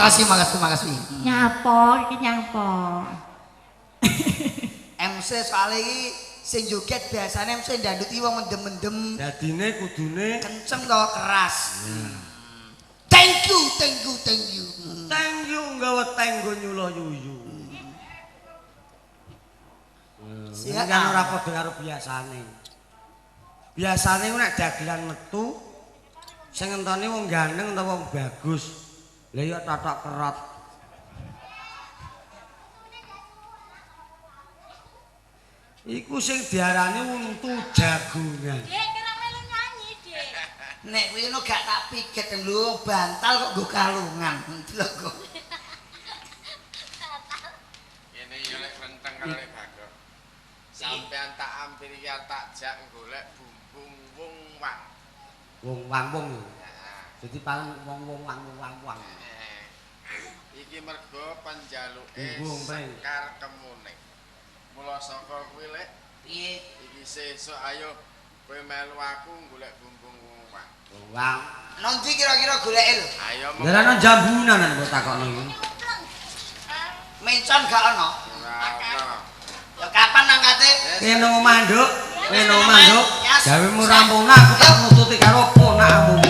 makasih. Nyapa iki nyapa. MC soalnya iki sing joget biasane MC ndanduti wong mendem-mendem. Dadine kudune Kenceng to keras. Thank you. Thank you nggawa tenggo nyulo yuyu. Ini kan ora padha karo biasane. Biasane ku nek dagelan metu sing ngentoni wong ganteng utawa wong bagus. Lah ya tatak kerot. Iku sing diarani untu jagungan. Dek kira melu nyanyi, Dek. Nek kuwi ngono gak tak piket lho, bantal kok nggo kalungan. Delok kok. Kene yo lek renteng karo Bagong. Sampeyan tak ampir ya tak jak golek bumbung wong wang. Wong wang-wong. Jadi paling wong wang. Iki mergo penjaluke Bumbung, Pring. Sekar Kemuning. Mula saka kuwi lek Piye? iki sesuk ayo kowe melu aku golek bumbung wong wang. Wong wang. Nanti kira-kira goleke lho. Ayo Lah ana jambunan kok takokno iki. Mencon gak ono. ora. Ya kapan angkate? Kene omah, Nduk. Kene omah, Nduk. Ya, Gawe mu rampungna aku tak nututi karo ponakmu.